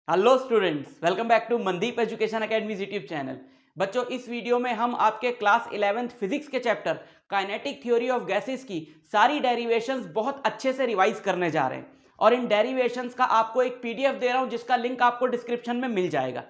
Hello students, welcome back to Mandeep education academy's YouTube channel. बच्चों, इस video में हम आपके क्लास 11th फिजिक्स के chapter kinetic theory of gases की सारी डेरिवेशंस बहुत अच्छे से रिवाइज करने जा रहे हैं और इन डेरिवेशंस का आपको एक पीडीएफ दे रहा हूं जिसका लिंक आपको डिस्क्रिप्शन में मिल जाएगा।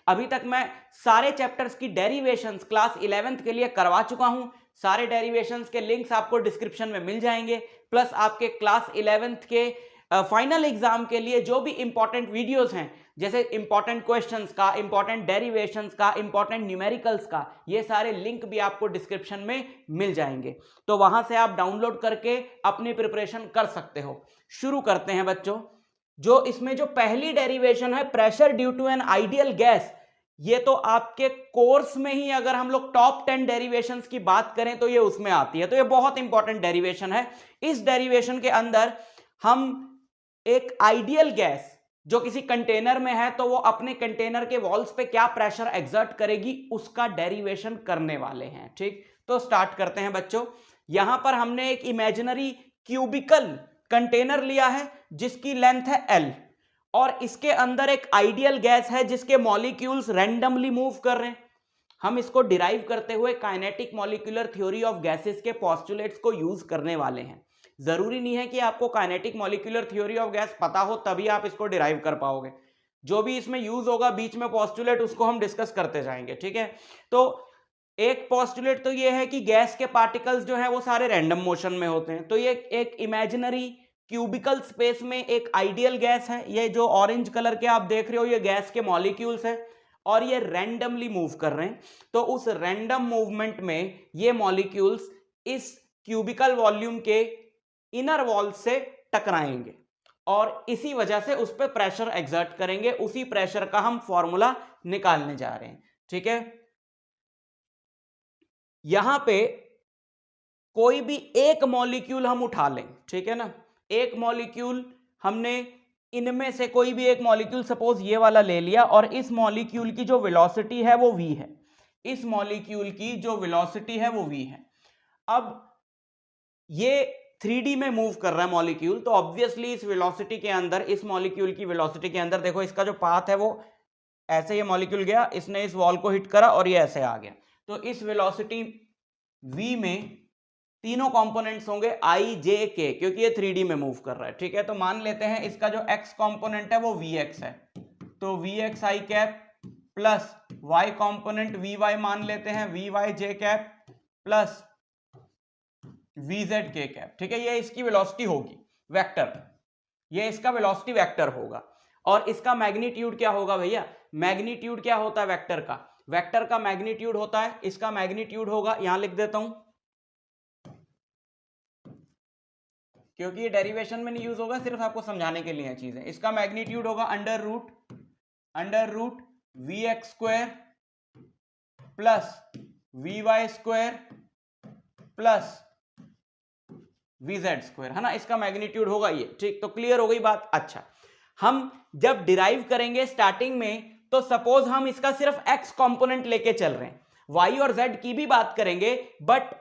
अभी तक मैं सारे चैप्टर्स की डेरिवेशंस क्लास 11th के लिए करवा चुका हूं। सारे डेरिवेशंस के लिंक्स आपको डिस्क्रिप्शन में मिल जाएंगे, प्लस आपके क्लास 11th के फाइनल एग्जाम के लिए जो भी इंपॉर्टेंट वीडियोस हैं, जैसे इंपॉर्टेंट क्वेश्चंस का, इंपॉर्टेंट डेरिवेशंस का, इंपॉर्टेंट न्यूमेरिकल्स का, ये सारे लिंक भी आपको डिस्क्रिप्शन में मिल जाएंगे। तो वहां से आप डाउनलोड करके अपनी प्रिपरेशन कर सकते हो। शुरू करते हैं बच्चों। जो इसमें जो पहली डेरिवेशन है, pressure due to an ideal gas, ये तो आपके कोर्स में ही अगर हम लोग टॉप 10 डेरिवेशंस की बात करें तो ये उसमें आती है। तो ये बहुत इंपॉर्टेंट डेरिवेशन है। इस डेरिवेशन के अंदर हम एक आइडियल गैस जो किसी कंटेनर में है तो वो अपने कंटेनर के वॉल्स पे क्या प्रेशर एक्सर्ट करेगी उसका डेरिवेशन करने वाले हैं। ठीक, तो स्टार्ट करते हैं बच्चों। यहां पर हमने एक इमेजिनरी क्यूबिकल कंटेनर लिया है जिसकी लेंथ है L और इसके अंदर एक आइडियल गैस है जिसके मॉलिक्यूल्स रैंडमली मूव कर रहे हैं। हम इसको डिराइव करते हुए kinetic molecular theory of gases के पोस्टुलेट्स को यूज करने वाले हैं। जरूरी नहीं है कि आपको kinetic molecular theory of gas पता हो तभी आप इसको डिराइव कर पाओगे। जो भी इसमें यूज होगा बीच में पोस्टुलेट, उसको हम डिस्कस करते जाएंगे। ठीक है, तो एक पोस्टुलेट तो ये है कि गैस के पार्टिकल्स जो है वो सारे रैंडम मोशन में होते हैं। तो ये एक इमेजिनरी क्यूबिकल स्पेस में एक आइडियल गैस है। ये जो ऑरेंज कलर के आप देख रहे हो ये गैस के मॉलिक्यूल्स है और ये रैंडमली मूव कर रहे हैं। तो उस रैंडम मूवमेंट में ये मॉलिक्यूल्स इस क्यूबिकल वॉल्यूम के इनर वॉल से टकराएंगे और इसी वजह से उस पर प्रेशर एक्सर्ट करेंगे। उसी प्रेशर का हम फॉर्मूला निकालने जा रहे हैं। ठीक है, यहां पे कोई भी एक मॉलिक्यूल हम उठा लें। ठीक है ना, एक मॉलिक्यूल हमने इनमें से कोई भी एक मॉलिक्यूल सपोज ये वाला ले लिया और इस मॉलिक्यूल की जो वेलोसिटी है वो v है। इस मॉलिक्यूल की जो वेलोसिटी है वो v है। अब ये 3D में मूव कर रहा है मॉलिक्यूल, तो ऑब्वियसली इस वेलोसिटी के अंदर, इस मॉलिक्यूल की वेलोसिटी के अंदर देखो इसका जो पाथ है वो ऐसे, ये मॉलिक्यूल गया, इसने इस वॉल को हिट करा और ये ऐसे आ गया। तो इस वेलोसिटी v में तीनों कंपोनेंट्स होंगे i j k, क्योंकि ये 3D में मूव कर रहा है। ठीक है, तो मान लेते हैं इसका जो x कंपोनेंट है वो vx है, तो vx i cap plus y component vy मान लेते हैं vy j cap plus vz k cap. ठीक है, ये इसकी वेलोसिटी होगी वेक्टर, ये इसका वेलोसिटी वेक्टर होगा। और इसका मैग्नीट्यूड क्या होगा भैया? मैग्नीट्यूड क्या होता है वेक्टर का? वेक्टर का मैग्नीट्यूड होता है, इसका मैग्नीट्यूड होगा, यहां लिख देता हूं क्योंकि ये डेरिवेशन में नहीं यूज होगा, सिर्फ आपको समझाने के लिए चीजें। इसका मैग्नीट्यूड होगा under root v x square plus v y square plus v z square, है ना, इसका मैग्नीट्यूड होगा ये। ठीक, तो क्लियर हो गई बात। अच्छा, हम जब डिराइव करेंगे स्टार्टिंग में तो सपोज हम इसका सिर्फ एक्स कंपोनेंट लेके चल रहे हैं, वाई और जेड की भी बात करेंगे, but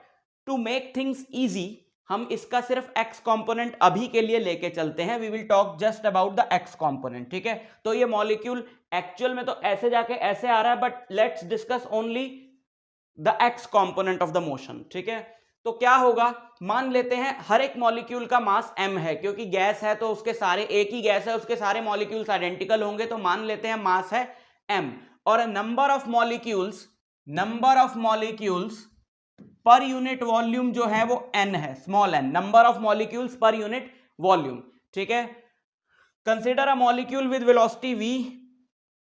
to make things easy हम इसका सिर्फ x कंपोनेंट अभी के लिए लेके चलते हैं। We will talk just about the x component. ठीक है, तो ये मॉलिक्यूल एक्चुअल में तो ऐसे जाके ऐसे आ रहा है, but let's discuss only the x component of the motion. ठीक है, तो क्या होगा, मान लेते हैं हर एक मॉलिक्यूल का मास m है, क्योंकि गैस है तो उसके सारे, एक ही गैस है उसके सारे मॉलिक्यूल्स आइडेंटिकल होंगे, तो मान लेते हैं मास है m और number of molecules per unit volume जो है वो n है, small n, number of molecules per unit volume. ठीक है, consider a molecule with velocity v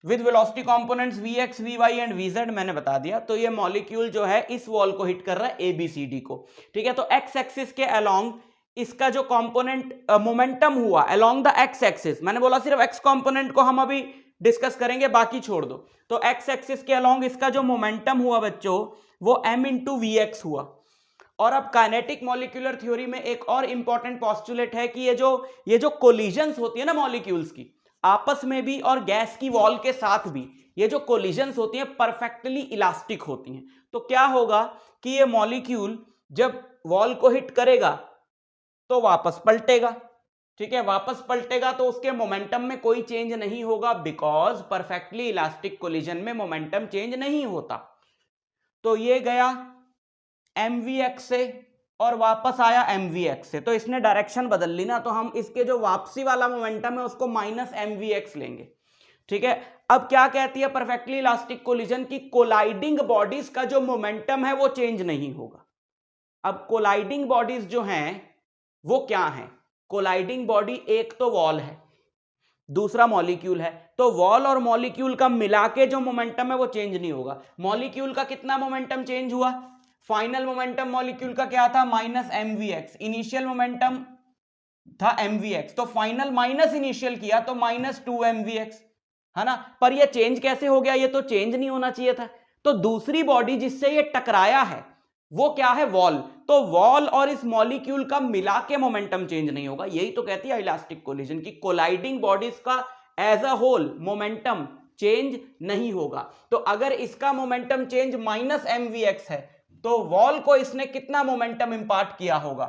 with velocity components vx vy and vz, मैंने बता दिया। तो ये मॉलिक्यूल जो है इस वॉल को हिट कर रहा है ABCD को। ठीक है, तो x एक्सिस के अलोंग इसका जो कंपोनेंट मोमेंटम हुआ अलोंग द x एक्सिस, मैंने बोला सिर्फ x कंपोनेंट को हम अभी डिस्कस करेंगे, बाकी छोड़ दो। तो x एक्सिस के अलोंग इसका जो मोमेंटम हुआ बच्चों वो m इंटू vx हुआ। और अब काइनेटिक मॉलिक्यूलर थ्योरी में एक और इंपॉर्टेंट पोस्टुलेट है कि ये जो कोलिजन्स होती है ना मॉलिक्यूल्स की आपस में भी और गैस की वॉल के साथ भी, ये जो कोलिजन्स होती हैं परफेक्टली इलास्टिक होती हैं। तो क्या होगा कि ये मॉलिक्यूल जब वॉल को हिट करेगा तो वापस पलटेगा, ठीक है, वापस पलटेगा तो उसके मोमेंटम में कोई चेंज नहीं होगा, बिकॉज परफेक्टली इलास्टिक कोलिजन में मोमेंटम चेंज नहीं होता। तो ये गया mvx से और वापस आया mvx से, तो इसने डायरेक्शन बदल ली ना, तो हम इसके जो वापसी वाला मोमेंटम है उसको माइनस mvx लेंगे। ठीक है, अब क्या कहती है परफेक्टली इलास्टिक कोलिजन की, कोलाइडिंग बॉडीज का जो मोमेंटम है वो चेंज नहीं होगा। अब कोलाइडिंग बॉडीज जो हैं वो क्या हैं? कोलाइडिंग बॉडी एक तो वॉल है, दूसरा मॉलिक्यूल है, तो वॉल और मॉलिक्यूल का मिला के जो मोमेंटम है वो चेंज नहीं होगा। मॉलिक्यूल का कितना मोमेंटम चेंज हुआ? फाइनल मोमेंटम मॉलिक्यूल का क्या था? माइनस mvx, इनिशियल मोमेंटम था mvx, तो फाइनल माइनस इनिशियल किया तो माइनस 2mvx, है ना। पर ये चेंज कैसे हो गया? ये तो चेंज नहीं होना चाहिए था। तो दूसरी बॉडी जिससे ये टकराया है वो क्या है? वॉल। तो वॉल और इस मॉलिक्यूल का मिला के मोमेंटम चेंज नहीं होगा। यही तो कहती है इलास्टिक कोलिजन की, कोलाइडिंग बॉडीज का as a whole momentum change नहीं होगा। तो अगर इसका मोमेंटम चेंज माइनस mvx है तो वॉल को इसने कितना मोमेंटम इंपार्ट किया होगा?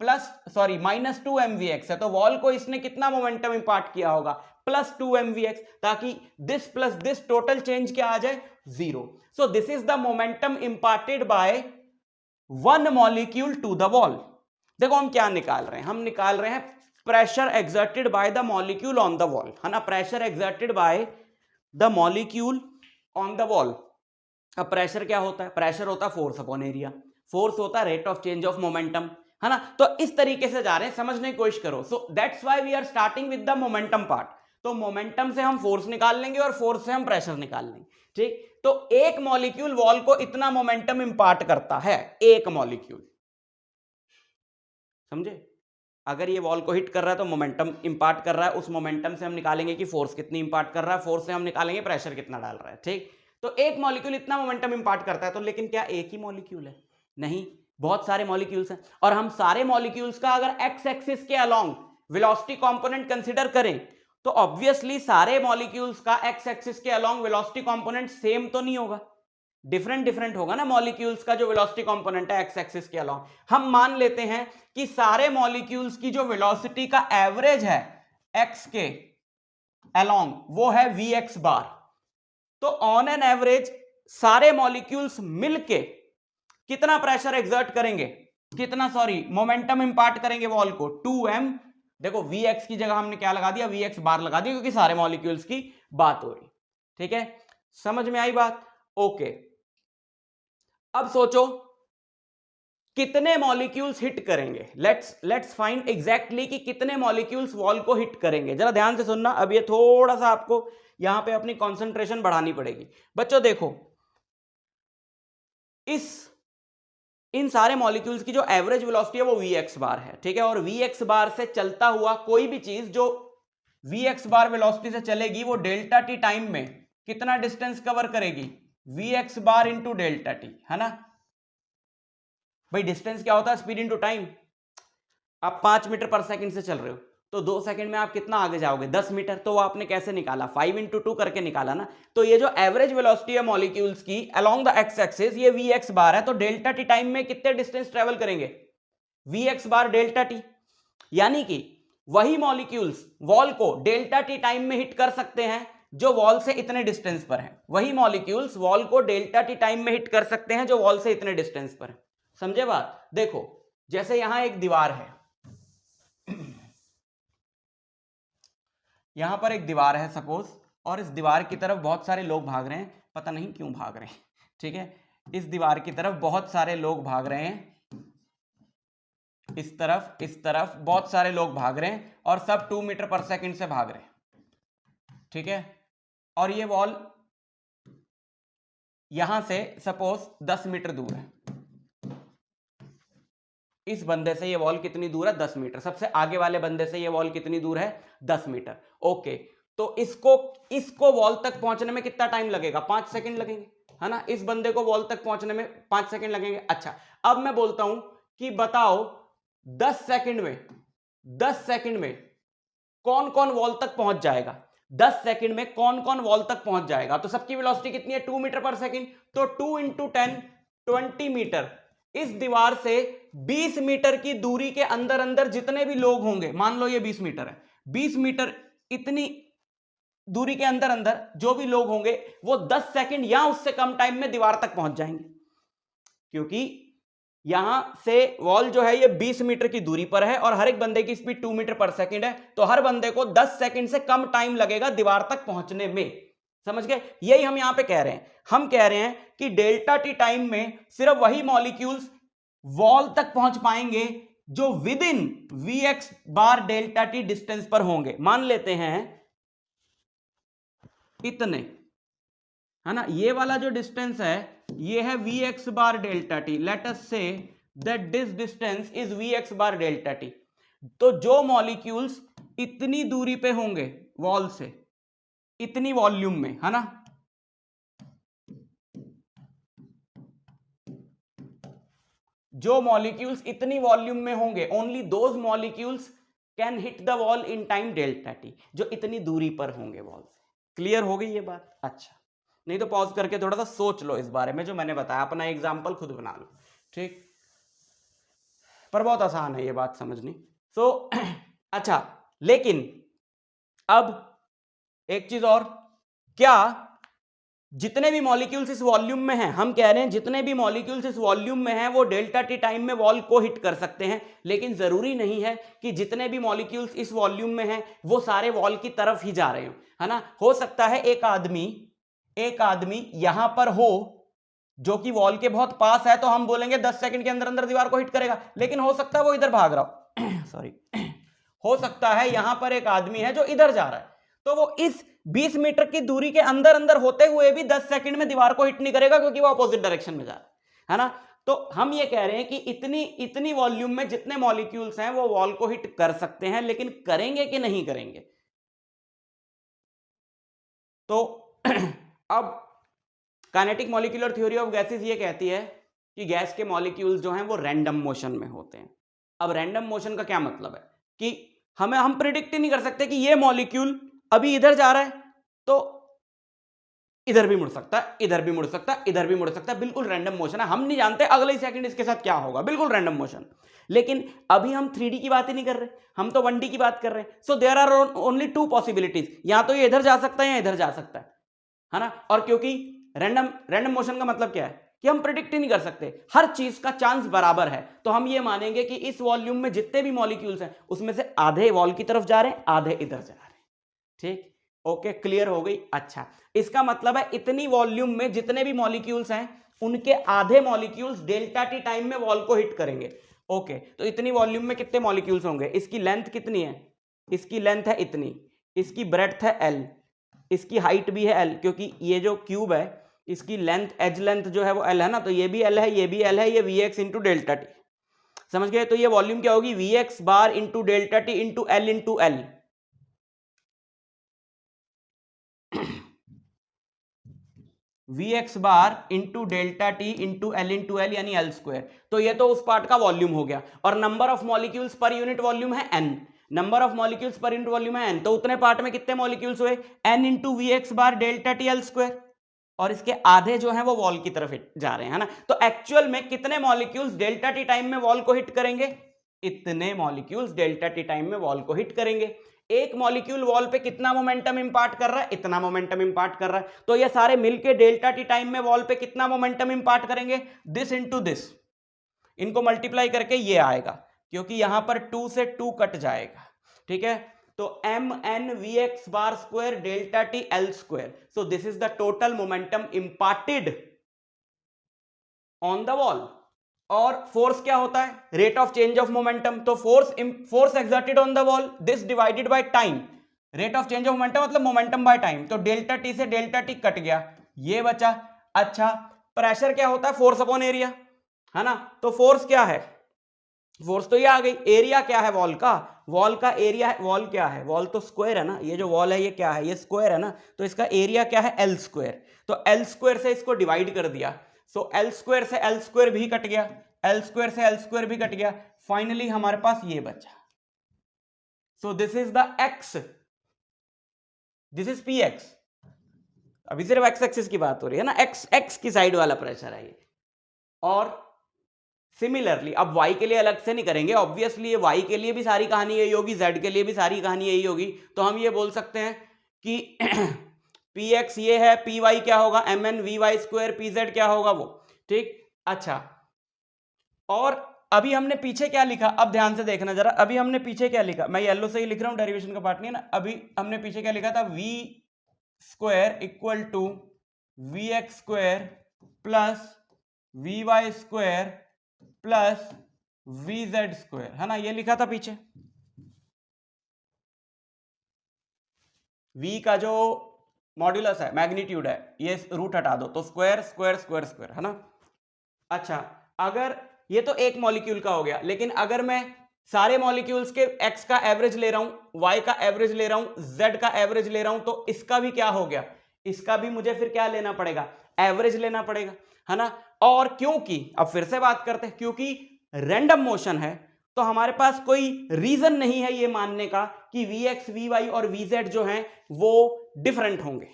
माइनस 2mvx है, तो वॉल को इसने कितना मोमेंटम इंपार्ट किया होगा? प्लस 2mvx, ताकि this plus this total change क्या आ जाए? 0। So this is the momentum imparted by one molecule to the wall. देखो हम क्या निकाल रहे हैं, हम निकाल रहे हैं pressure exerted by the molecule on the wall, है ना। Pressure exerted by the molecule on the wall. अब प्रेशर क्या होता है? प्रेशर होता है फोर्स अपॉन एरिया, फोर्स होता है rate of change of momentum, है ना। तो इस तरीके से जा रहे हैं, समझने की कोशिश करो। So that's why we are starting with the momentum part. तो मोमेंटम से हम फोर्स निकाल लेंगे और फोर्स से हम प्रेशर निकाल लेंगे। ठीक, तो एक मॉलिक्यूल वॉल को इतना मोमेंटम इंपार्ट करता है, एक मॉलिक्यूल, समझे। अगर ये वॉल को हिट कर रहा है तो मोमेंटम इंपार्ट कर रहा है, उस मोमेंटम से हम निकालेंगे कि फोर्स कितनी इंपार्ट कर रहा है, फोर्स से हम निकालेंगे प्रेशर कितना डाल रहा है। ठीक, तो एक मॉलिक्यूल इतना मोमेंटम इंपार्ट करता है। तो लेकिन क्या एक ही मॉलिक्यूल है? नहीं, बहुत सारे मॉलिक्यूल्स हैं, और हम सारे मॉलिक्यूल्स का अगर एक्स एक्सिस के अलोंग वेलोसिटी कंपोनेंट कंसीडर करें तो ऑब्वियसली सारे मॉलिक्यूल्स का एक्स एक्सिस के अलोंग वेलोसिटी कंपोनेंट सेम तो नहीं होगा, डिफरेंट डिफरेंट होगा ना मॉलिक्यूल्स का जो वेलोसिटी कंपोनेंट है एक्स एक्सिस के अलोंग। हम मान लेते हैं कि सारे मॉलिक्यूल्स की जो वेलोसिटी का एवरेज है एक्स के अलोंग वो है vx बार। तो ऑन एन एवरेज सारे मॉलिक्यूल्स मिलके कितना प्रेशर एक्सर्ट करेंगे, कितना मोमेंटम इंपार्ट करेंगे वॉल को? 2m। देखो vx की जगह हमने क्या लगा दिया? vx बार लगा दिया, क्योंकि सारे मॉलिक्यूल्स की बात हो रही। ठीक है, समझ में आई बात? ओके, अब सोचो कितने मॉलिक्यूल्स हिट करेंगे। लेट्स फाइंड एग्जैक्टली कि कितने मॉलिक्यूल्स वॉल को हिट करेंगे। जरा ध्यान से सुनना, अब ये थोड़ा सा आपको यहां पे अपनी कंसंट्रेशन बढ़ानी पड़ेगी। बच्चों देखो, इन सारे मॉलिक्यूल्स की जो एवरेज वेलोसिटी है वो vx बार है। ठीक है, और vx बार से चलता हुआ कोई भी चीज जो vx बार वेलोसिटी से चलेगी वो डेल्टा टी टाइम में कितना डिस्टेंस कवर करेगी? vx bar into delta T, है ना भाई। डिस्टेंस क्या होता है? Speed into time. आप 5 मीटर पर सेकंड से चल रहे हो तो 2 सेकंड में आप कितना आगे जाओगे? 10 मीटर। तो वो आपने कैसे निकाला? 5 इंटू 2 करके निकाला ना। तो ये जो एवरेज वेलोसिटी है मॉलिक्यूल्स की अलोंग द एक्स एक्सिस, ये vx बार है। तो डेल्टा टी टाइम में कितने डिस्टेंस ट्रेवल करेंगे? vx बार डेल्टा टी। यानी कि वही मॉलिक्यूल्स वॉल को डेल्टा टी टाइम में हिट कर सकते हैं जो वॉल से इतने डिस्टेंस पर है। वही मॉलिक्यूल्स वॉल को डेल्टा टी टाइम में हिट कर सकते हैं जो वॉल से इतने डिस्टेंस पर है। समझे बात? देखो जैसे यहां एक दीवार है, यहां पर एक दीवार है सपोज, और इस दीवार की तरफ बहुत सारे लोग भाग रहे हैं, पता नहीं क्यों भाग रहे हैं। ठीक है, इस दीवार की तरफ बहुत सारे लोग भाग रहे हैं, इस तरफ बहुत सारे लोग भाग रहे हैं, और सब 2 मीटर पर सेकंड से भाग रहे हैं। ठीक है, और ये वॉल यहां से सपोज 10 मीटर दूर है। इस बंदे से ये वॉल कितनी दूर है? 10 मीटर। सबसे आगे वाले बंदे से ये वॉल कितनी दूर है? 10 मीटर। ओके, तो इसको वॉल तक पहुंचने में कितना टाइम लगेगा? 5 सेकंड लगेंगे, है ना। इस बंदे को वॉल तक पहुंचने में 5 सेकंड लगेंगे। अच्छा, अब मैं बोलता हूं कि बताओ 10 सेकंड में कौन कौन वॉल तक पहुंच जाएगा? 10 सेकंड में कौन कौन वॉल तक पहुंच जाएगा? तो सबकी वेलोसिटी कितनी है? 2 मीटर पर सेकंड। तो 2 इंटू 10 20 मीटर। इस दीवार से 20 मीटर की दूरी के अंदर अंदर जितने भी लोग होंगे, मान लो ये 20 मीटर है, 20 मीटर इतनी दूरी के अंदर अंदर जो भी लोग होंगे वो 10 सेकंड या उससे कम टाइम में दीवार तक पहुंच जाएंगे, क्योंकि यहां से वॉल जो है ये 20 मीटर की दूरी पर है और हर एक बंदे की स्पीड 2 मीटर पर सेकंड है, तो हर बंदे को 10 सेकंड से कम टाइम लगेगा दीवार तक पहुंचने में। समझ गए? यही हम यहां पे कह रहे हैं। हम कह रहे हैं कि डेल्टा टी टाइम में सिर्फ वही मॉलिक्यूल्स वॉल तक पहुंच पाएंगे जो within v x bar delta t distance पर होंगे। मान लेते हैं इतने, है ना, ये वाला जो डिस्टेंस है ये है v x bar delta t. Let us say that this distance is v x bar delta t. तो जो मॉलिक्यूल्स इतनी दूरी पे होंगे वॉल से, इतनी वॉल्यूम में, है ना, जो मॉलिक्यूल्स इतनी वॉल्यूम में होंगे, only those molecules can hit the wall in time delta T, जो इतनी दूरी पर होंगे वॉल से। क्लियर हो गई ये बात? अच्छा, नहीं तो पॉज करके थोड़ा सा सोच लो इस बारे में जो मैंने बताया, अपना एग्जाम्पल खुद बना लो, ठीक? पर बहुत आसान है ये बात समझनी। सो अच्छा, लेकिन अब एक चीज और, क्या जितने भी मॉलिक्यूल्स इस वॉल्यूम में हैं, हम कह रहे हैं जितने भी मॉलिक्यूल्स इस वॉल्यूम में हैं वो डेल्टा टी टाइम में वॉल को हिट कर सकते हैं, लेकिन जरूरी नहीं है कि जितने भी मॉलिक्यूल्स इस वॉल्यूम में हैं वो सारे वॉल की तरफ ही जा रहे हो, है ना। हो सकता है एक आदमी यहां पर हो जो कि वॉल के बहुत पास है, तो हम बोलेंगे 10 सेकंड के अंदर अंदर दीवार को हिट करेगा, लेकिन हो सकता है वो इधर भाग रहा हो सॉरी हो सकता है यहां पर एक आदमी है जो इधर जा रहा है, तो वो इस 20 मीटर की दूरी के अंदर अंदर होते हुए भी 10 सेकंड में दीवार को हिट नहीं करेगा, क्योंकि वो अपोजिट डायरेक्शन में जा रहा है ना। तो हम ये कह रहे हैं कि इतनी वॉल्यूम में जितने मॉलिक्यूल्स हैं वो वॉल को हिट कर सकते हैं, लेकिन करेंगे कि नहीं करेंगे? तो अब kinetic molecular theory of gases ये कहती है कि गैस के मॉलिक्यूल्स जो हैं वो रैंडम मोशन में होते हैं। अब रैंडम मोशन का क्या मतलब है कि हम प्रिडिक्ट ही नहीं कर सकते कि ये मॉलिक्यूल अभी इधर जा रहा है तो इधर भी मुड़ सकता है, इधर भी मुड़ सकता है, इधर भी मुड़ सकता है, बिल्कुल रैंडम मोशन है। हम नहीं जानते अगले ही सेकंड इसके साथ क्या होगा, बिल्कुल रैंडम मोशन। लेकिन अभी हम 3D की बात ही नहीं कर रहे, हम तो 1D की बात कर रहे हैं। So there are only 2 possibilities, या तो ये इधर जा सकता है या इधर जा सकता है ना। और क्योंकि रैंडम मोशन का मतलब क्या है कि हम प्रिडिक्ट ही नहीं कर सकते, हर चीज का चांस बराबर है, तो हम ये मानेंगे कि इस वॉल्यूम में जितने भी मॉलिक्यूल्स हैं उसमें से आधे वॉल की तरफ जा रहे हैं, आधे इधर जा रहे हैं। ठीक, ओके, क्लियर हो गई? अच्छा, इसका मतलब है इतनी वॉल्यूम में जितने भी मॉलिक्यूल्स हैं उनके आधे मॉलिक्यूल्स डेल्टा टी टाइम में वॉल को हिट करेंगे। ओके, तो इतनी वॉल्यूम में कितने मॉलिक्यूल्स होंगे? इसकी लेंथ कितनी है? इसकी लेंथ है इतनी, इसकी ब्रेड्थ है L, इसकी हाइट भी है L, क्योंकि ये जो क्यूब है इसकी लेंथ, एज लेंथ जो है वो L है ना, तो ये भी L है, ये भी L है, ये Vx इंटू डेल्टा टी। समझ गए? तो ये वॉल्यूम क्या होगी? Vx bar into delta t into L into L। Vx bar into delta t into L into L, यानी L स्क्वायर। तो ये तो उस पार्ट का वॉल्यूम हो गया, और number of molecules per unit volume है N, number of molecules per unit volume है N, तो उतने पार्ट में कितने मॉलिक्यूल्स हुए? N इंटू Vx बार डेल्टा टी L स्क्वायर, और इसके आधे जो है वो वॉल की तरफ जा रहे हैं, है ना। तो एक्चुअल में कितने मॉलिक्यूल्स डेल्टा टी टाइम में वॉल को हिट करेंगे? इतने मॉलिक्यूल्स डेल्टा टी टाइम में वॉल को हिट करेंगे। एक मॉलिक्यूल वॉल पे कितना मोमेंटम इंपार्ट कर रहा है? इतना मोमेंटम इंपार्ट कर रहा है, तो ये सारे मिलके डेल्टा टी टाइम में वॉल पे कितना मोमेंटम इंपार्ट करेंगे? दिस इंटू दिस, इनको मल्टीप्लाई करके ये आएगा, क्योंकि यहां पर 2 से 2 कट जाएगा। ठीक है, तो mn vx bar square delta t L square, so this is the total momentum imparted on the wall. और फोर्स क्या होता है? Rate of change of momentum. तो force exerted on the wall, this divided by time, rate of change of momentum मतलब momentum by time, तो delta t से delta t cut गया, ये बचा। अच्छा, प्रेशर क्या होता है? फोर्स अपॉन एरिया, है ना। तो फोर्स क्या है? फोर्स तो ये आ गई। एरिया क्या है वॉल का? वॉल का एरिया है, वॉल क्या है? वॉल तो स्क्वायर है ना, ये जो वॉल है ये क्या है? ये स्क्वायर है ना, तो इसका एरिया क्या है? L square. तो L स्क्वायर से इसको डिवाइड कर दिया, सो L स्क्वायर से L स्क्वायर भी कट गया, L स्क्वायर से L स्क्वायर भी कट गया, फाइनली हमारे पास ये बचा। सो this is the x, this is Px। अभी सिर्फ x एक्सिस की बात हो रही है ना, x की साइड वाला प्रेशर है ये, और सिमिलरली अब y के लिए अलग से नहीं करेंगे, ऑब्वियसली ये y के लिए भी सारी कहानी यही होगी, z के लिए भी सारी कहानी यही होगी, तो हम ये बोल सकते हैं कि px ये है, py क्या होगा mn vy स्क्वायर, pz क्या होगा वो, ठीक। अच्छा, और अभी हमने पीछे क्या लिखा, अब ध्यान से देखना जरा, अभी हमने पीछे क्या लिखा, मैं येलो से ही लिख रहा हूं, डेरिवेशन का पार्ट नहीं है ना। अभी हमने पीछे क्या लिखा था, v square equal to vx square plus vy square plus vz square, है ना, ये लिखा था पीछे। v का जो मॉड्यूलस है, मैग्नीट्यूड है, ये रूट हटा दो तो स्क्वायर स्क्वायर स्क्वायर स्क्वायर, है ना। अच्छा, अगर ये तो एक मॉलिक्यूल का हो गया, लेकिन अगर मैं सारे मॉलिक्यूल्स के x का एवरेज ले रहा हूं, y का एवरेज ले रहा हूं, z का एवरेज ले रहा हूं, तो इसका भी क्या हो गया, इसका भी मुझे फिर क्या लेना पड़ेगा, एवरेज लेना पड़ेगा, है ना। और क्योंकि अब फिर से बात करते हैं, क्योंकि रैंडम मोशन है तो हमारे पास कोई रीजन नहीं है ये मानने का कि vx vy और vz जो हैं वो डिफरेंट होंगे,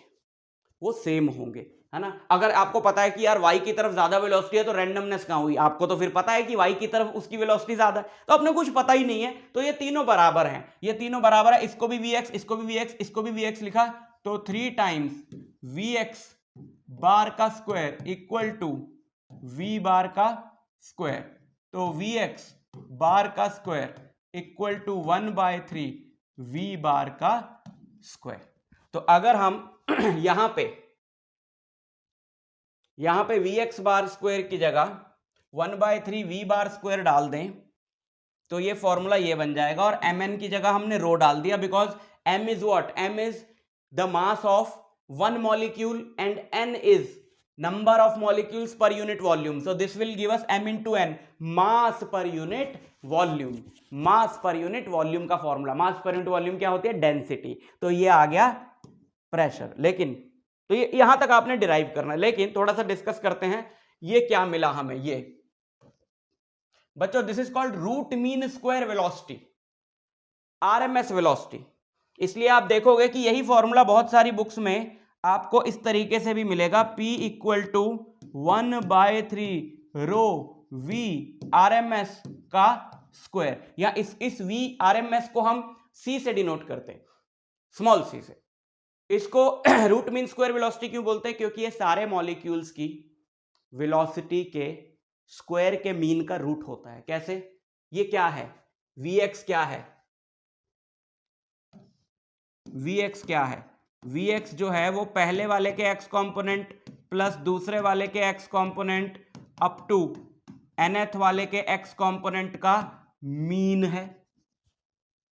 वो सेम होंगे, है ना। अगर आपको पता है कि यार y की तरफ ज्यादा वेलोसिटी है तो रैंडमनेस कहां हुई, आपको तो फिर पता है कि y की तरफ उसकी वेलोसिटी ज्यादा है, तो अपने कुछ पता ही नहीं है, तो ये तीनों बराबर हैं, ये तीनों बराबर है, इसको भी vx, इसको भी vx, इसको भी vx लिखा, तो 3 टाइम्स vx बार का स्क्वायर इक्वल टू v बार का स्क्वायर, तो vx बार का स्क्वायर इक्वल टू 1/3 v बार का स्क्वायर। तो अगर हम यहां पे vx बार स्क्वायर की जगह 1/3 v बार स्क्वायर डाल दें तो ये फॉर्मूला ये बन जाएगा, और mn की जगह हमने रो डाल दिया, because m is what, m is the mass of one molecule and n is number of molecules per unit volume, so this will give us m into n, mass per unit volume. Mass per unit volume का formula, मास per unit volume क्या होती है, density, तो ये आ गया pressure. लेकिन तो ये यहां तक आपने डिराइव करना है, लेकिन थोड़ा सा डिस्कस करते हैं ये क्या मिला हमें। ये बच्चों this is called root mean square velocity, RMS velocity. इसलिए आप देखोगे कि यही फॉर्मूला बहुत सारी बुक्स में आपको इस तरीके से भी मिलेगा, P equal to 1/3 rho V RMS का स्क्वायर, या इस V RMS को हम C से डिनोट करते हैं, स्मॉल c से। इसको रूट मीन स्क्वायर वेलोसिटी क्यों बोलते हैं, क्योंकि ये सारे मॉलिक्यूल्स की वेलोसिटी के स्क्वायर के मीन का रूट होता है। कैसे, ये क्या है, Vx क्या है, Vx क्या है, Vx जो है वो पहले वाले के x कंपोनेंट प्लस दूसरे वाले के x component up to nth वाले के x कंपोनेंट का मीन है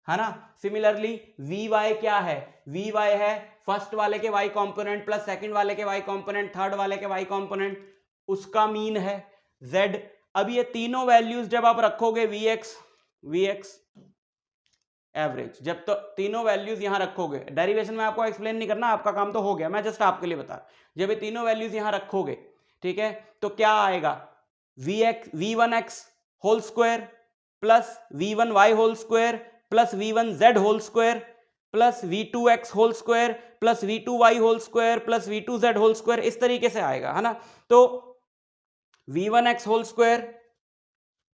ना। सिमिलरली Vy क्या है, Vy है फर्स्ट वाले के y कंपोनेंट प्लस सेकंड वाले के y कंपोनेंट, थर्ड वाले के y कंपोनेंट, उसका मीन है z। अब ये तीनों वैल्यूज जब आप रखोगे Vx एवरेज, जब तो तीनों वैल्यूज यहां रखोगे, डेरिवेशन में आपको एक्सप्लेन नहीं करना, आपका काम तो हो गया, मैं जस्ट आपके लिए बता, जब ये तीनों वैल्यूज यहां रखोगे, ठीक है, तो क्या आएगा, v1x whole square plus v1y whole square plus v1z whole square plus v2x whole square plus v2y whole square plus v2z whole square, इस तरीके से आएगा, है ना। तो v1x whole square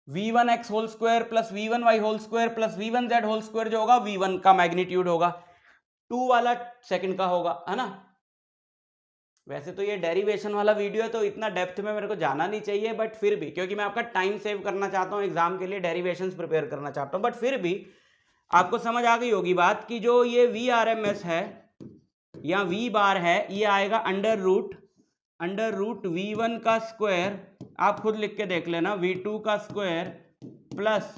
whole square plus v1y whole square plus v1z whole square जो होगा v1 का मैग्नीट्यूड होगा, 2 वाला सेकंड का होगा, है ना। वैसे तो ये डेरिवेशन वाला वीडियो है तो इतना डेप्थ में मेरे को जाना नहीं चाहिए, बट फिर भी क्योंकि मैं आपका टाइम सेव करना चाहता हूँ, एग्जाम के लिए डेरिवेशंस प्रिपेयर करना चाहता हूँ, बट फिर भी आपको समझ आ गई होगी बात कि जो ये VRMS है या V बार है, ये आएगा अंडर रूट V1 का स्क्वायर, आप खुद लिख के देख लेना, V2 का स्क्वायर प्लस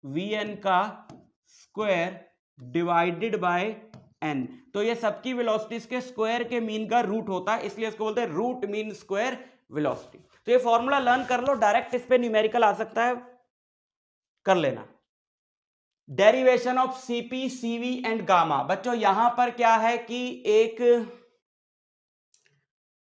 Vn का स्क्वायर डिवाइडेड बाय n। तो ये सबकी वेलोसिटीज के स्क्वायर के मीन का रूट होता है, इसलिए इसको बोलते हैं रूट मीन स्क्वायर वेलोसिटी। तो ये फॉर्मूला लर्न कर लो, डायरेक्ट इस पे न्यूमेरिकल आ सकता है, कर लेना। Derivation of Cp Cv and gamma, बच्चों यहां पर क्या है कि एक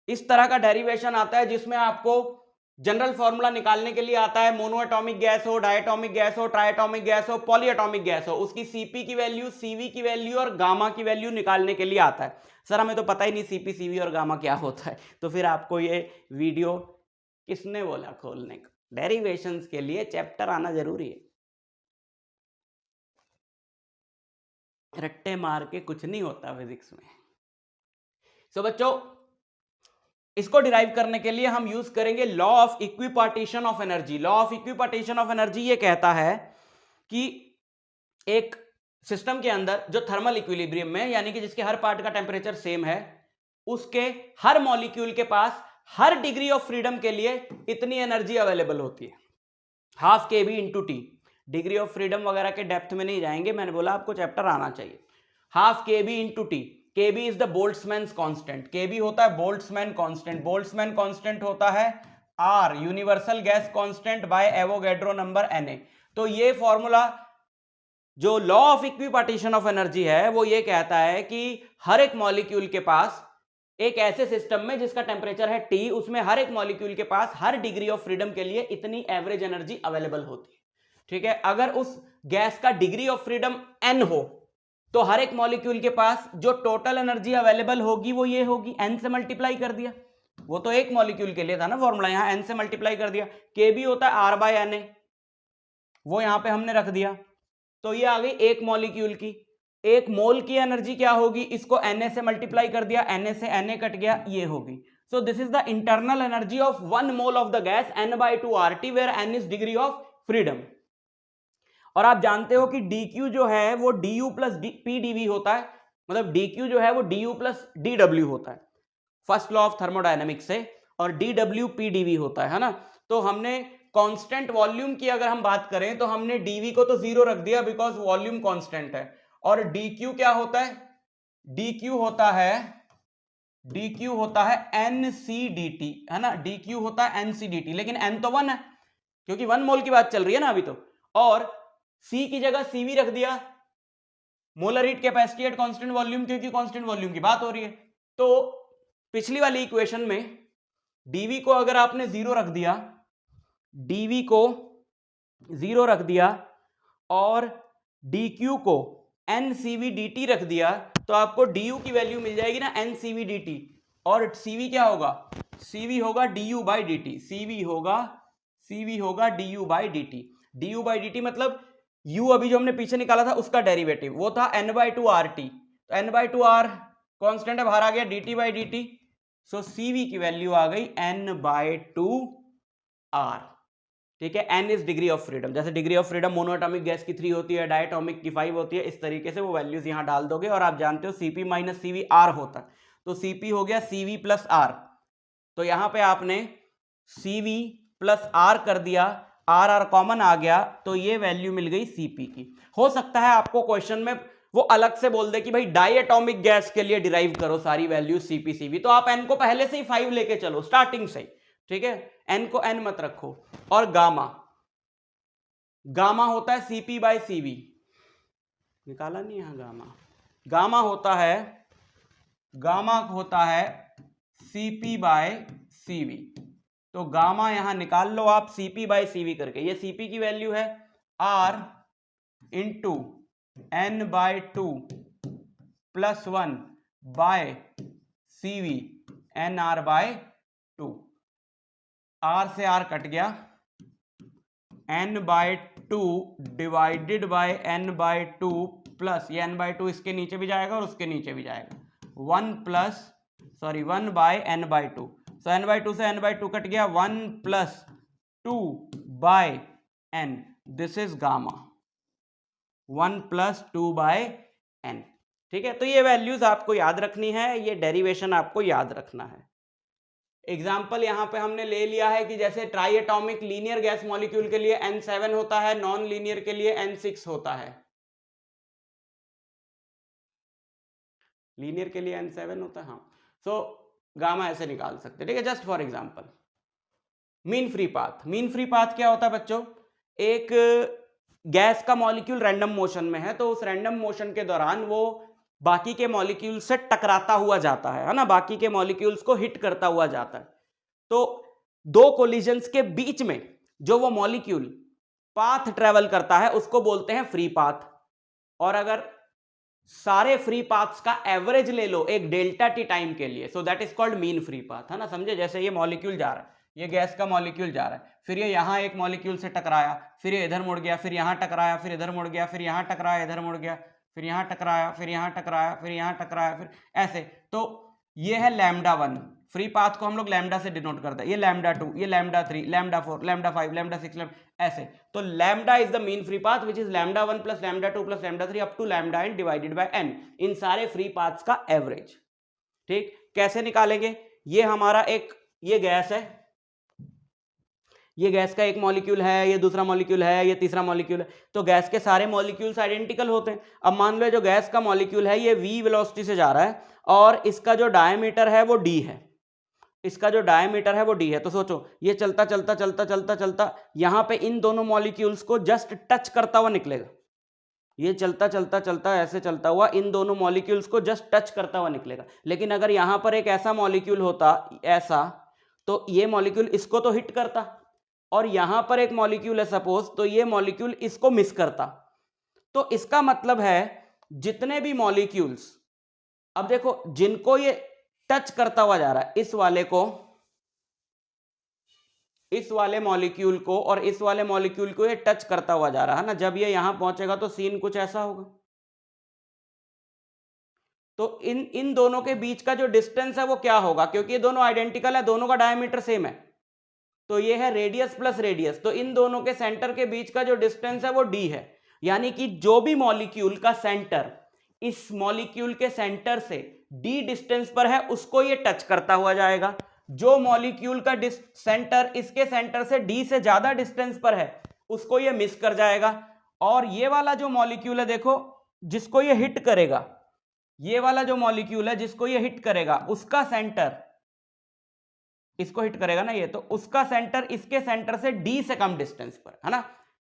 इस तरह का डेरिवेशन आता है जिसमें आपको जनरल फॉर्मूला निकालने के लिए आता है, मोनोएटॉमिक गैस हो, डायटॉमिक गैस हो, ट्राइएटॉमिक गैस हो, पॉलीएटॉमिक गैस हो, उसकी Cp की वैल्यू, Cv की वैल्यू और गामा की वैल्यू निकालने के लिए आता है। सर हमें तो पता ही नहीं Cp Cv और गामा क्या होता है, तो फिर आपको ये वीडियो किसने बोला खोलने का, डेरिवेशंस के लिए चैप्टर आना जरूरी है, रट्टे मार के कुछ नहीं होता फिजिक्स में। सो बच्चों, इसको डिराइव करने के लिए हम यूज करेंगे law of equipartition of energy. Law of equipartition of energy ये कहता है कि एक सिस्टम के अंदर जो थर्मल इक्विलिब्रियम में, यानी कि जिसके हर पार्ट का टेम्परेचर सेम है, उसके हर मॉलिक्यूल के पास हर डिग्री ऑफ फ्रीडम के लिए इतनी एनर्जी अवेलेबल होती है, half k B into T. Degree of freedom वगैरह के डेप्थ में नहीं जाएंगे, मैंने बोला आपको चैप्टर आना चाहिए। Half k B into T, k B is the Boltzmann constant, k B होता है बोल्ट्जमैन कांस्टेंट, बोल्ट्जमैन कांस्टेंट होता है R, universal gas constant by Avogadro number Na। तो ये फॉर्मूला जो law of equipartition of energy है वो ये कहता है कि हर एक मॉलिक्यूल के पास एक ऐसे सिस्टम में जिसका टेम्परेचर है T, उसमें हर एक मॉलिक्यूल के पास हर डिग्री ऑफ फ्रीडम के लिए इतनी एवरेज एनर्जी अवेलेबल होती है। ठीक है, अगर उस गैस का डिग्री ऑफ फ्रीडम n हो तो हर एक मॉलिक्यूल के पास जो टोटल एनर्जी अवेलेबल होगी वो ये होगी, n से मल्टीप्लाई कर दिया, वो तो एक मॉलिक्यूल के लिए था ना फॉर्मूला, यहां n से मल्टीप्लाई कर दिया। Kb होता है R बाय Na, वो यहां पे हमने रख दिया, तो ये आ गई एक मॉलिक्यूल की। एक मोल की एनर्जी क्या होगी, इसको Na से मल्टीप्लाई कर दिया, Na से Na कट गया, ये होगी। So this is the internal energy of 1 mole of the gas n/2 RT, where n is degree of freedom. और आप जानते हो कि dq जो है वो du प्लस pdv होता है, मतलब dq जो है वो du प्लस dw होता है फर्स्ट लॉ ऑफ थर्मोडायनेमिक्स से, और dw pdv होता है ना। तो हमने कांस्टेंट वॉल्यूम की अगर हम बात करें तो हमने dv को तो जीरो रख दिया बिकॉज वॉल्यूम कांस्टेंट है, और dq क्या होता है, dq होता है nCdt, है ना, dq होता है nCdt, लेकिन n तो 1 है क्योंकि 1 मोल की बात चल रही है ना अभी तो, और C की जगह CV रख दिया, molar heat capacity at constant volume, क्योंकि कांस्टेंट वॉल्यूम की बात हो रही है। तो पिछली वाली इक्वेशन में dv को अगर आपने जीरो रख दिया, dv को जीरो रख दिया और dq को nCV/dt रख दिया, तो आपको du की वैल्यू मिल जाएगी ना nCV/dt, और CV क्या होगा, CV होगा du/dt, CV होगा du/dt। du/dt मतलब u अभी जो हमने पीछे निकाला था उसका डेरिवेटिव, वो था n/2 RT, तो n/2 R कांस्टेंट है, बाहर आ गया dt/dt, सो CV की वैल्यू आ गई n/2 R। ठीक है, n is degree of freedom, जैसे degree of freedom monoatomic gas की 3 होती है, डायटॉमिक की 5 होती है, इस तरीके से वो वैल्यूज यहां डाल दोगे, और आप जानते हो Cp माइनस CV R होता है, तो Cp हो गया CV प्लस R, तो यहां पे आपने CV प्लस R कर दिया, R कॉमन आ गया, तो ये वैल्यू मिल गई Cp की। हो सकता है आपको क्वेश्चन में वो अलग से बोल दे कि भाई डायटॉमिक गैस के लिए डिराइव करो सारी वैल्यू Cp CV, तो आप n को पहले से ही 5 लेके चलो स्टार्टिंग से ही, ठीक है, n को n मत रखो। और गामा होता है Cp/Cv, निकाला नहीं यहां, गामा होता है Cp/Cv, तो गामा यहां निकाल लो आप Cp/Cv करके, ये Cp की वैल्यू है R into n/2 plus 1 by CV nR/2, R से R कट गया, n/2 divided by n/2 plus ये n/2 इसके नीचे भी जाएगा और उसके नीचे भी जाएगा, 1 बाय n/2, सो n/2 से n/2 कट गया, 1 plus 2 by n, this is gamma, 1 plus 2 by n। ठीक है, तो ये वैल्यूज आपको याद रखनी है, ये डेरिवेशन आपको याद रखना है। एग्जाम्पल यहां पे हमने ले लिया है कि जैसे try atomic linear gas molecule के लिए N7 होता है, नॉन लीनियर के लिए N6 होता है, लीनियर के लिए N7 होता है, हाँ, सो गामा ऐसे निकाल सकते हैं। ठीक है, just for example. Mean free path क्या होता है बच्चों, एक गैस का मॉलिक्यूल रैंडम मोशन में है, तो उस रैंडम मोशन के दौरान वो बाकी के मॉलिक्यूल से टकराता हुआ जाता है ना, बाकी के मॉलिक्यूल्स को हिट करता हुआ जाता है, तो दो कोलिजन्स के बीच में जो वो मॉलिक्यूल पाथ ट्रेवल करता है उसको बोलते हैं फ्री पाथ। और अगर सारे फ्री पाथ्स का एवरेज ले लो एक डेल्टा टी टाइम के लिए, सो that is called mean free path, है ना, समझे, जैसे ये मॉलिक्यूल जा रहा है, ये गैस का मॉलिक्यूल जा रहा है, फिर ये यहाँ एक मॉलिक्यूल से टकराया, फिर ये इधर मुड़ गया, फिर यहाँ टकराया, फिर इधर मुड़ गया, फिर यहाँ टकराया, इधर मुड़ गया, फिर यहाँ टकराया, फिर यहाँ टकराया, फिर यहाँ टकराया, फिर ऐसे। तो ये है लैम्डा 1। फ्री पाथ को हम लोग लैम्डा से डिनोट करते हैं। ये लैम्डा 2, ये लैम्डा 3, लैम्डा 4, लैम्डा 5, लैम्डा 6, ऐसे। तो lambda is the mean free path which is lambda 1 plus lambda 2 plus lambda 3 up to lambda n divided by n, इन सारे फ्री पाथ्स का एवरेज। ठीक, कैसे निकालेंगे? ये हमारा एक ये गैस है, ये गैस का एक मॉलिक्यूल है, ये दूसरा मॉलिक्यूल है, ये तीसरा मॉलिक्यूल है। तो गैस के सारे मॉलिक्यूल्स आइडेंटिकल होते हैं। अब मान लो जो गैस का मॉलिक्यूल है ये v वेलोसिटी से जा रहा है और इसका जो डायमीटर है वो d है, इसका जो डायमीटर है वो d है। तो सोचो ये चलता चलता चलता चलता चलता यहां पे इन दोनों मॉलिक्यूल्स को जस्ट टच करता हुआ निकलेगा। ये चलता चलता चलता ऐसे चलता हुआ इन दोनों मॉलिक्यूल्स को जस्ट टच करता हुआ निकलेगा। लेकिन अगर यहां पर एक ऐसा मॉलिक्यूल होता ऐसा, तो ये मॉलिक्यूल इसको तो हिट करता, और यहां पर एक मॉलिक्यूल है सपोज, तो ये मॉलिक्यूल इसको मिस करता। तो इसका मतलब है जितने भी मॉलिक्यूल्स, अब देखो जिनको ये टच करता हुआ जा रहा है, इस वाले को, इस वाले मॉलिक्यूल को और इस वाले मॉलिक्यूल को ये टच करता हुआ जा रहा है ना, जब ये यहां पहुंचेगा तो सीन कुछ ऐसा होगा। तो इन दोनों के बीच का जो डिस्टेंस है वो क्या होगा? क्योंकि ये दोनों आइडेंटिकल है, दोनों का डायमीटर सेम है, तो ये है रेडियस प्लस रेडियस। तो इन दोनों के सेंटर के बीच का जो डिस्टेंस है वो d है। यानी कि जो भी मॉलिक्यूल का सेंटर इस मॉलिक्यूल के सेंटर से d डिस्टेंस पर है उसको ये टच करता हुआ जाएगा। जो मॉलिक्यूल का सेंटर इसके सेंटर से d से ज्यादा डिस्टेंस पर है उसको ये मिस कर जाएगा। और ये वाला जो मॉलिक्यूल है देखो, जिसको ये हिट करेगा, ये वाला जो मॉलिक्यूल है जिसको ये हिट करेगा, उसका सेंटर, इसको हिट करेगा ना ये, तो उसका सेंटर इसके सेंटर से d से कम डिस्टेंस पर है ना।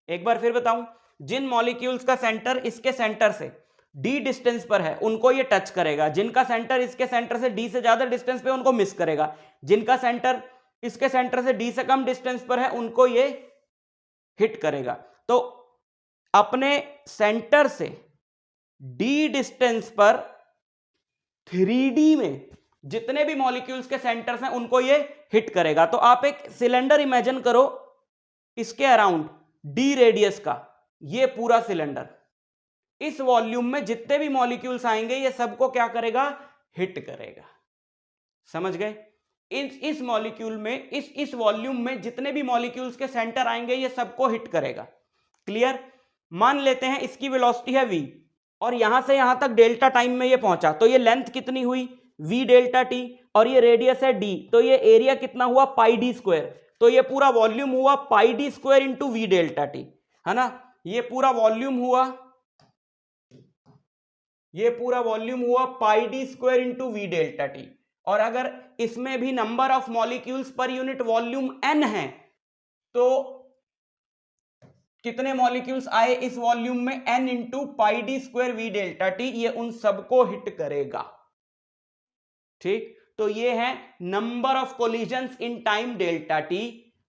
एक बार फिर बताऊं, जिन मॉलिक्यूल्स का सेंटर इसके सेंटर से d डिस्टेंस पर है उनको ये टच करेगा, जिनका सेंटर इसके सेंटर से d से ज्यादा डिस्टेंस पे उनको मिस करेगा, जिनका सेंटर इसके सेंटर से d से कम डिस्टेंस पर है उनको ये हिट करेगा। तो अपने सेंटर से d डिस्टेंस पर 3D में जितने भी मॉलिक्यूल्स के सेंटर्स हैं उनको ये हिट करेगा। तो आप एक सिलेंडर इमेजिन करो, इसके अराउंड d रेडियस का ये पूरा सिलेंडर, इस वॉल्यूम में जितने भी मॉलिक्यूल्स आएंगे ये सबको क्या करेगा? हिट करेगा। समझ गए? इस मॉलिक्यूल में, इस वॉल्यूम में जितने भी मॉलिक्यूल्स के सेंटर आएंगे ये सबको हिट करेगा। क्लियर? मान लेते हैं इसकी वेलोसिटी है v और यहां से यहां तक डेल्टा टाइम में ये पहुंचा, तो ये लेंथ कितनी हुई? v डेल्टा t, और ये रेडियस है d, तो ये एरिया कितना हुआ? पाई d स्क्वायर। तो ये पूरा वॉल्यूम हुआ पाई d square into v delta t, है ना। ये पूरा वॉल्यूम हुआ, ये पूरा वॉल्यूम हुआ पाई d square into v delta t। और अगर इसमें भी number of molecules per unit volume n है, तो कितने मॉलिक्यूल्स आए इस वॉल्यूम में? n into pi d square v delta t, ये उन सबको हिट करेगा। ठीक, तो ये है number of collisions in time delta t।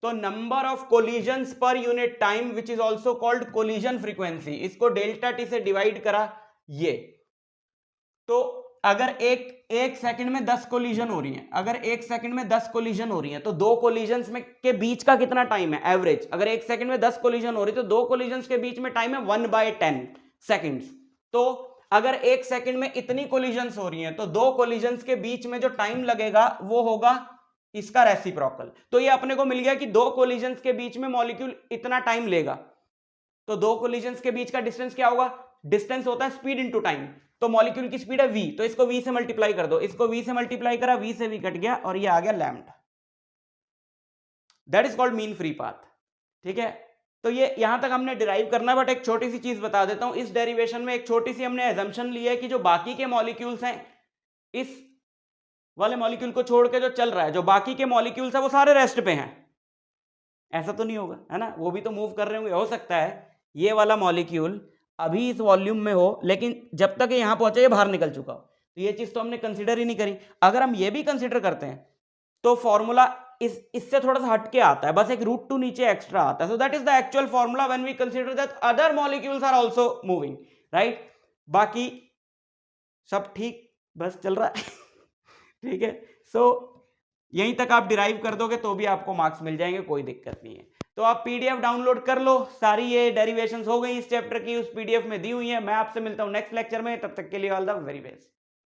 तो number of collisions per unit time which is also called collision frequency, इसको डेल्टा t से डिवाइड करा ये। तो अगर एक सेकंड में 10 कोलिजन हो रही हैं, अगर एक सेकंड में 10 कोलिजन हो रही हैं, तो दो कोलिजन्स में के बीच का कितना टाइम है एवरेज? अगर एक सेकंड में 10 कोलिजन हो रही तो दो कोलिजन्स के बीच में टाइम है 1/10 सेकंड्स। तो अगर एक सेकंड में इतनी कोलिजन्स हो रही हैं तो दो कोलिजन्स के बीच में जो टाइम लगेगा वो होगा इसका रेसिप्रोकल। तो ये अपने को मिल गया कि दो कोलिजन्स के बीच में मॉलिक्यूल इतना टाइम लेगा। तो दो कोलिजन्स के बीच का डिस्टेंस क्या होगा? डिस्टेंस होता है स्पीड इनटू टाइम। तो मॉलिक्यूल की स्पीड है v, तो इसको v से मल्टीप्लाई कर दो, इसको v से मल्टीप्लाई करा, v से v कट गया और ये आ गया lambda. That is called mean free path. ठीक है, तो ये यहां तक हमने डिराइव करना, बट एक छोटी सी चीज बता देता हूं। इस डेरिवेशन में एक छोटी सी हमने एजम्पशन ली है कि जो बाकी के मॉलिक्यूल्स हैं, इस वाले मॉलिक्यूल को छोड़ के जो चल रहा है, जो बाकी के मॉलिक्यूल्स है वो सारे रेस्ट पे हैं। ऐसा तो नहीं होगा, है ना, वो भी तो मूव कर रहे होंगे। हो सकता है ये वाला मॉलिक्यूल अभी इस वॉल्यूम में हो, लेकिन जब तक ये यहां पहुंचे ये बाहर निकल चुका हो। तो ये चीज तो हमने कंसीडर ही नहीं करी। अगर हम ये भी कंसीडर करते हैं तो फॉर्मूला इससे थोड़ा सा हटके आता है, बस एक √2 नीचे एक्स्ट्रा आता है। So that is the actual formula when we consider that other molecules are also moving, right. बाकी सब ठीक बस चल रहा है। ठीक है, सो यहीं तक आप डिराइव कर दोगे तो भी आपको मार्क्स मिल जाएंगे, कोई दिक्कत नहीं है। तो आप पीडीएफ डाउनलोड कर लो, सारी ये डेरिवेशंस हो गई इस चैप्टर की, उस पीडीएफ में दी हुई है। मैं आपसे मिलता हूं नेक्स्ट लेक्चर में, तब तक के लिए ऑल द वेरी बेस्ट।